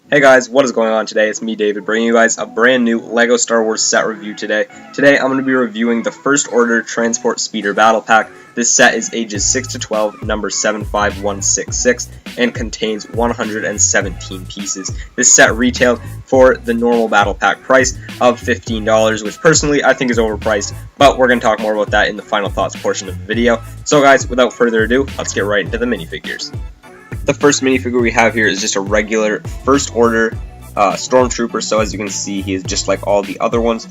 Hey guys, what is going on today? It's me, David, bringing you guys a brand new LEGO Star Wars set review today. Today, I'm going to be reviewing the First Order Transport Speeder Battle Pack. This set is ages 6 to 12, number 75166, and contains 117 pieces. This set retailed for the normal battle pack price of $15, which personally I think is overpriced, but we're going to talk more about that in the final thoughts portion of the video. So guys, without further ado, let's get right into the minifigures. The first minifigure we have here is just a regular First Order Stormtrooper, so as you can see, he is just like all the other ones.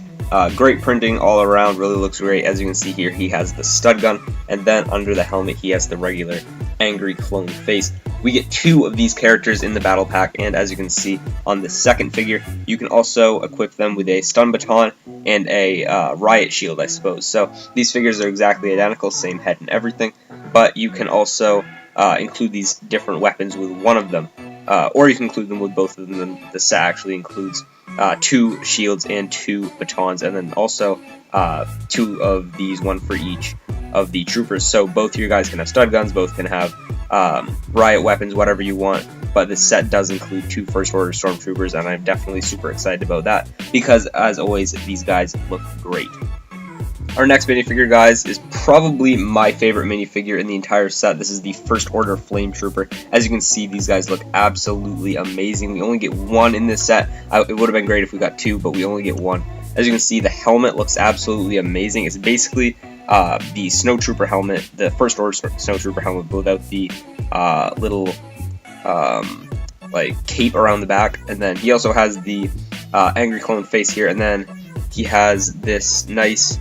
Great printing all around, really looks great. As you can see here, he has the stud gun, and then under the helmet, he has the regular angry clone face. We get two of these characters in the battle pack, and as you can see on the second figure, you can also equip them with a stun baton and a riot shield, I suppose. So these figures are exactly identical, same head and everything, but you can also include these different weapons with one of them, or you can include them with both of them. The set actually includes two shields and two batons, and then also two of these, one for each of the troopers. So both of you guys can have stud guns, both can have riot weapons, whatever you want, but this set does include two First Order Stormtroopers, and I'm definitely super excited about that, because as always, these guys look great. Our next minifigure, guys, is probably my favorite minifigure in the entire set. This is the First Order Flame Trooper. As you can see, these guys look absolutely amazing. We only get one in this set. It would have been great if we got two, but we only get one. As you can see, the helmet looks absolutely amazing. It's basically the Snowtrooper helmet, the First Order Snowtrooper helmet, without the little like cape around the back. And then he also has the angry clone face here, and then he has this nice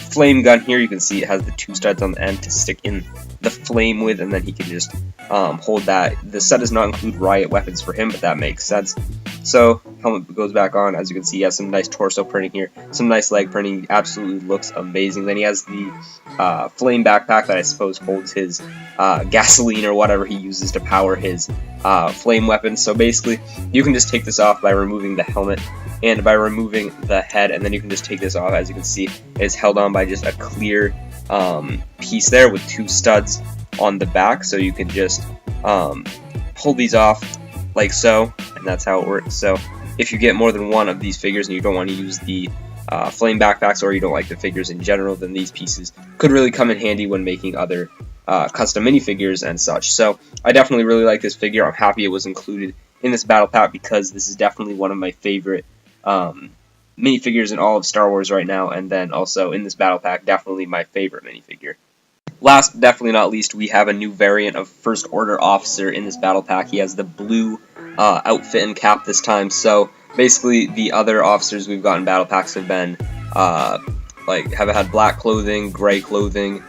flame gun here. You can see it has the two studs on the end to stick in the flame with, and then he can just hold that. The set does not include riot weapons for him, but that makes sense. So helmet goes back on. As you can see, he has some nice torso printing here, some nice leg printing. He absolutely looks amazing. Then he has the flame backpack that I suppose holds his gasoline or whatever he uses to power his flame weapons. So basically, you can just take this off by removing the helmet and by removing the head, and then you can just take this off. As you can see, it's held on by just a clear piece there with two studs on the back, so you can just pull these off like so, and that's how it works. So if you get more than one of these figures and you don't want to use the flame backpacks, or you don't like the figures in general, then these pieces could really come in handy when making other custom minifigures and such. So I definitely really like this figure. I'm happy it was included in this battle pack, because this is definitely one of my favorite minifigures in all of Star Wars right now, and then also in this battle pack, definitely my favorite minifigure. Last but definitely not least, we have a new variant of First Order Officer in this battle pack. He has the blue outfit and cap this time. So basically, the other officers we've got in battle packs have been have had black clothing, gray clothing,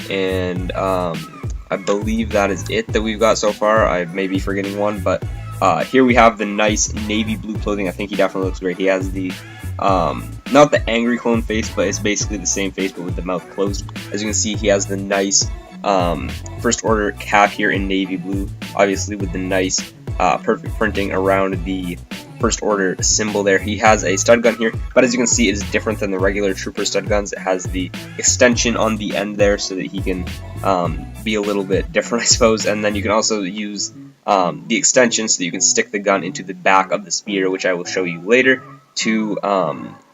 and I believe that is it that we've got so far. I may be forgetting one, but here we have the nice navy blue clothing. I think he definitely looks great. He has the not the angry clone face, but it's basically the same face but with the mouth closed. As you can see, he has the nice First Order cap here in navy blue, obviously with the nice perfect printing around the First Order symbol there. He has a stud gun here, but as you can see, it is different than the regular Trooper stud guns. It has the extension on the end there so that he can be a little bit different, I suppose. And then you can also use the extension so that you can stick the gun into the back of the speeder, which I will show you later, to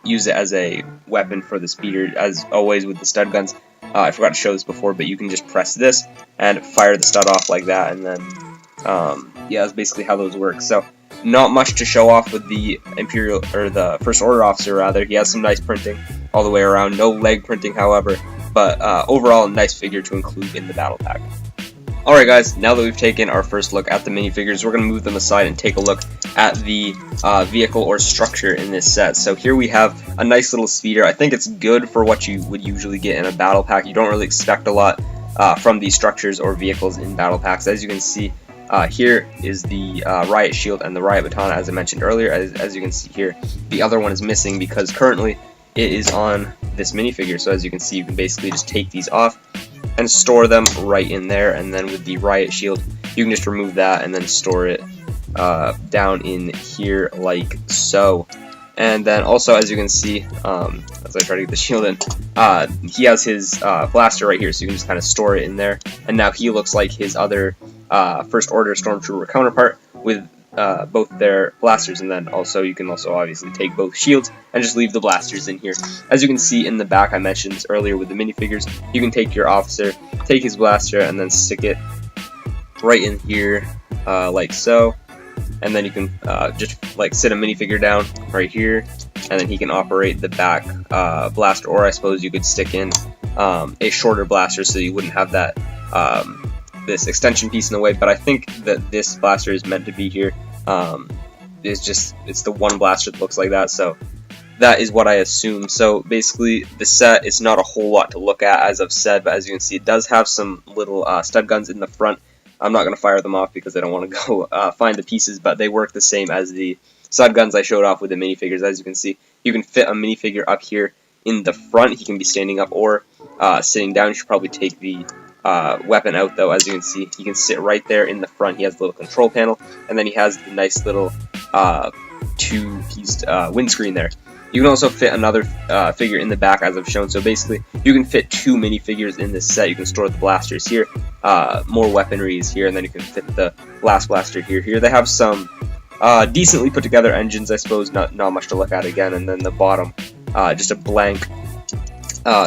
use it as a weapon for the speeder. As always with the stud guns, I forgot to show this before, but you can just press this and fire the stud off like that, and then yeah, that's basically how those work. So not much to show off with the Imperial, or the First Order Officer rather. He has some nice printing all the way around, no leg printing however, but overall a nice figure to include in the battle pack. Alright guys, now that we've taken our first look at the minifigures, we're going to move them aside and take a look at the vehicle or structure in this set. So here we have a nice little speeder. I think it's good for what you would usually get in a battle pack. You don't really expect a lot from these structures or vehicles in battle packs. As you can see, here is the riot shield and the riot baton, as I mentioned earlier. As you can see here, the other one is missing because currently it is on this minifigure. So as you can see, you can basically just take these off and store them right in there, and then with the riot shield you can just remove that and then store it down in here like so. And then also, as you can see, as I try to get the shield in, he has his blaster right here, so you can just kind of store it in there. And now he looks like his other First Order Stormtrooper counterpart with both their blasters, and then also you can also obviously take both shields and just leave the blasters in here. As you can see in the back, I mentioned this earlier with the minifigures, you can take your officer, take his blaster, and then stick it right in here like so, and then you can just like sit a minifigure down right here, and then he can operate the back blaster, or I suppose you could stick in a shorter blaster so you wouldn't have that this extension piece in the way. But I think that this blaster is meant to be here. It's the one blaster that looks like that, so that is what I assume. So basically the set is not a whole lot to look at, as I've said, but as you can see, it does have some little stud guns in the front. I'm not going to fire them off because I don't want to go find the pieces, but they work the same as the stud guns I showed off with the minifigures. As you can see, you can fit a minifigure up here in the front. He can be standing up or sitting down. You should probably take the weapon out, though. As you can see, he can sit right there in the front. He has a little control panel, and then he has the nice little two-pieced windscreen there. You can also fit another figure in the back, as I've shown. So basically, you can fit 2 minifigures in this set. You can store the blasters here, more weaponry is here, and then you can fit the blast blaster here. Here they have some decently put together engines, I suppose, not much to look at again, and then the bottom, just a blank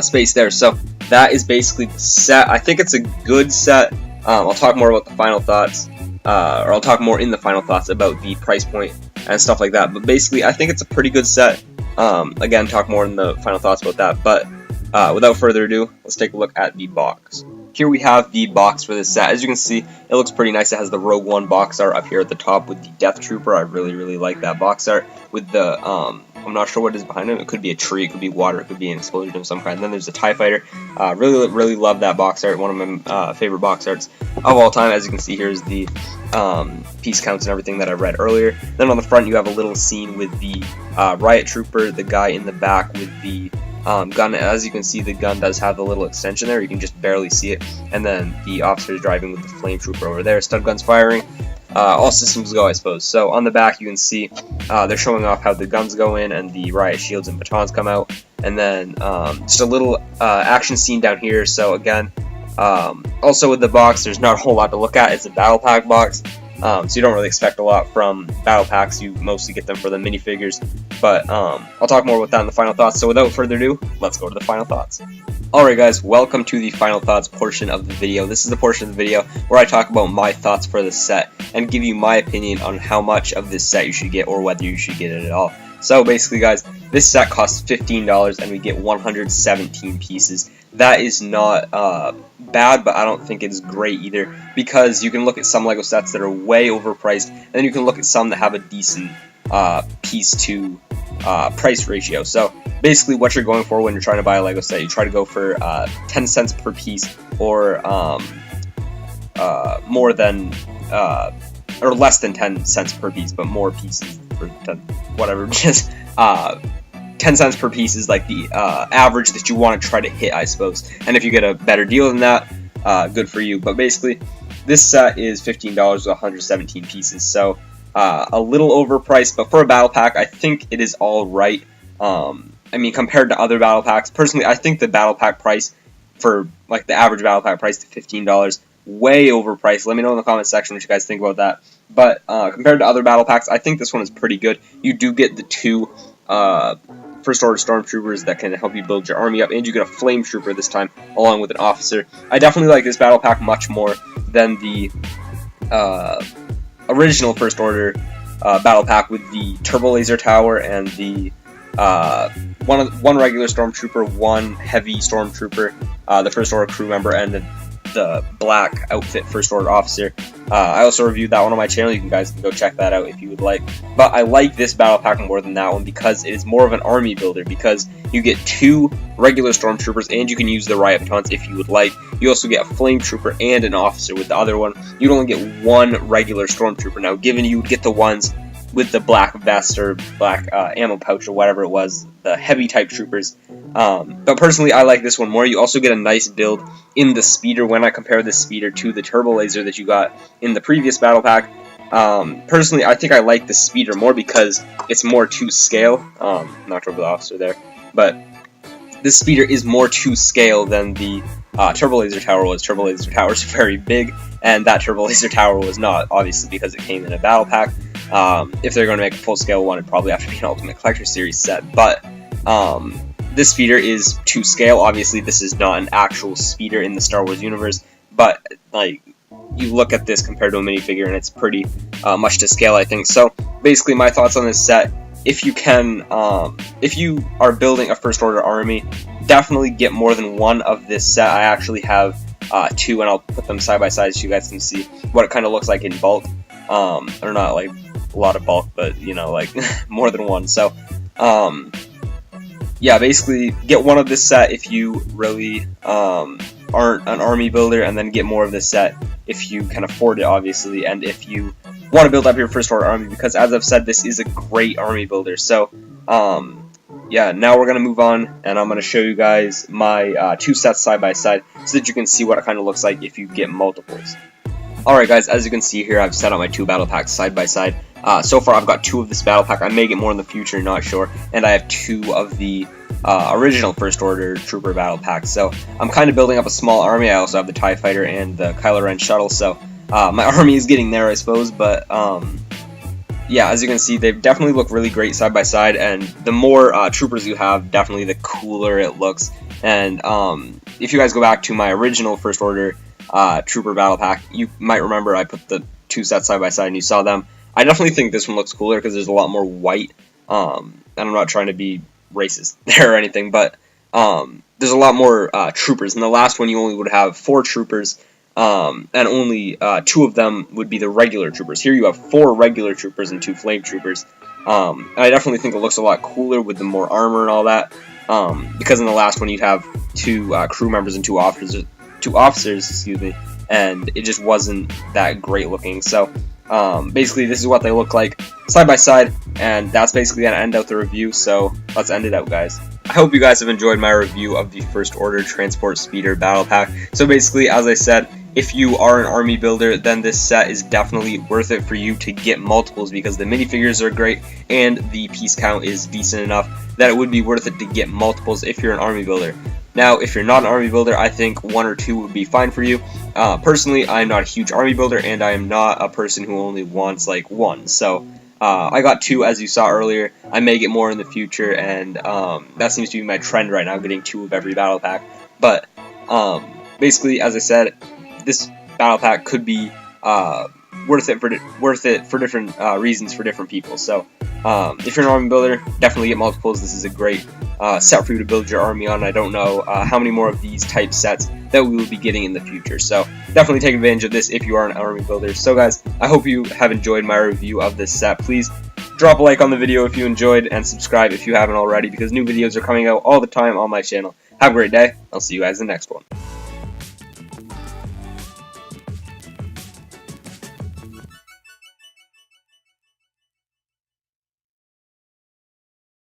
space there. So that is basically the set. I think it's a good set. I'll talk more about the final thoughts, or I'll talk more in the final thoughts about the price point and stuff like that. But basically, I think it's a pretty good set. Again, talk more in the final thoughts about that. But without further ado, let's take a look at the box. Here we have the box for this set. As you can see, it looks pretty nice. It has the Rogue One box art up here at the top with the Death Trooper. I really like that box art with the I'm not sure what is behind him. It could be a tree, it could be water, it could be an explosion of some kind. And then there's a TIE Fighter. Really love that box art. One of my favorite box arts of all time. As you can see, here's the piece counts and everything that I read earlier. Then on the front, you have a little scene with the Riot Trooper, the guy in the back with the gun. As you can see, the gun does have the little extension there. You can just barely see it. And then the officer is driving with the flame trooper over there. Stud guns firing. All systems go, I suppose. So on the back, you can see they're showing off how the guns go in and the riot shields and batons come out. And then just a little action scene down here. So again, also with the box, there's not a whole lot to look at. It's a battle pack box. So you don't really expect a lot from battle packs. You mostly get them for the minifigures. But I'll talk more about that in the final thoughts. So without further ado, let's go to the final thoughts. Alright guys, welcome to the final thoughts portion of the video. This is the portion of the video where I talk about my thoughts for the set and give you my opinion on how much of this set you should get or whether you should get it at all. So basically guys, this set costs $15 and we get 117 pieces. That is not bad, but I don't think it's great either, because you can look at some LEGO sets that are way overpriced, and then you can look at some that have a decent piece to price ratio. So basically what you're going for when you're trying to buy a LEGO set, you try to go for 10 cents per piece, or more than or less than 10 cents per piece, but more pieces for 10, whatever, just 10 cents per piece is like the average that you want to try to hit, I suppose. And if you get a better deal than that, good for you. But basically, this set is $15 with 117 pieces, so a little overpriced, but for a battle pack, I think it is all right. I mean, compared to other battle packs, personally, I think the battle pack price for like the average battle pack price to $15, way overpriced. Let me know in the comment section what you guys think about that. But compared to other battle packs, I think this one is pretty good. You do get the 2 First Order Stormtroopers that can help you build your army up, and you get a Flame Trooper this time, along with an officer. I definitely like this battle pack much more than the original First Order battle pack with the Turbo Laser Tower and the one regular Stormtrooper, 1 heavy Stormtrooper, the First Order crew member, and the black outfit First Order officer. I also reviewed that one on my channel. You guys can go check that out if you would like. But I like this battle pack more than that one because it is more of an army builder, because you get 2 regular Stormtroopers and you can use the riot batons if you would like. You also get a Flame Trooper and an officer. With the other one, you'd only get 1 regular Stormtrooper. Now, given you would get the ones with the black vest or black ammo pouch or whatever it was, the heavy type troopers. But personally, I like this one more. You also get a nice build in the speeder when I compare the speeder to the turbo laser that you got in the previous battle pack. Personally, I think I like the speeder more because it's more to scale. Not turbo officer there, but this speeder is more to scale than the Turbo Laser Tower was. Turbo Laser Tower is very big, and that Turbo Laser Tower was not, obviously, because it came in a battle pack. If they're going to make a full-scale one, it'd probably have to be an Ultimate Collector Series set. But this speeder is to scale. Obviously, this is not an actual speeder in the Star Wars universe, but like you look at this compared to a minifigure, and it's pretty much to scale, I think. So basically, my thoughts on this set: if you can, if you are building a First Order army, definitely get more than one of this set. I actually have 2, and I'll put them side by side so you guys can see what it kind of looks like in bulk. Or not like a lot of bulk, but you know, like more than one. So yeah, basically get one of this set if you really aren't an army builder, and then get more of this set if you can afford it, obviously, and if you want to build up your First Order army, because as I've said, this is a great army builder. So yeah, now we're gonna move on, and I'm gonna show you guys my 2 sets side by side so that you can see what it kind of looks like if you get multiples. Alright guys, as you can see here, I've set out my 2 battle packs side by side. So far I've got 2 of this battle pack. I may get more in the future, not sure. And I have 2 of the original First Order Trooper battle packs. So I'm kind of building up a small army. I also have the TIE Fighter and the Kylo Ren shuttle. So my army is getting there, I suppose. But yeah, as you can see, they definitely look really great side by side. And the more troopers you have, definitely the cooler it looks. And if you guys go back to my original First Order Trooper battle pack, you might remember I put the 2 sets side by side and you saw them. I definitely think this one looks cooler because there's a lot more white, and I'm not trying to be racist there or anything, but there's a lot more troopers. In the last one, you only would have 4 troopers, and only 2 of them would be the regular troopers. Here you have 4 regular troopers and 2 flame troopers, and I definitely think it looks a lot cooler with the more armor and all that, because in the last one you'd have 2 crew members and 2 officers, excuse me, and it just wasn't that great looking. So basically this is what they look like side by side, and that's basically gonna end out the review. So let's end it out, guys. I hope you guys have enjoyed my review of the First Order Transport Speeder battle pack. So basically, as I said, if you are an army builder, then this set is definitely worth it for you to get multiples, because the minifigures are great and the piece count is decent enough that it would be worth it to get multiples if you're an army builder. Now, if you're not an army builder, I think 1 or 2 would be fine for you. Personally, I'm not a huge army builder, and I am not a person who only wants like 1. So I got 2, as you saw earlier. I may get more in the future, and that seems to be my trend right now, getting 2 of every battle pack. But basically, as I said, this battle pack could be worth it for different reasons for different people. So if you're an army builder, definitely get multiples. This is a great set for you to build your army on. I don't know how many more of these type sets that we will be getting in the future, so definitely take advantage of this if you are an army builder. So guys, I hope you have enjoyed my review of this set. Please drop a like on the video if you enjoyed, and subscribe if you haven't already, because new videos are coming out all the time on my channel. Have a great day. I'll see you guys in the next one.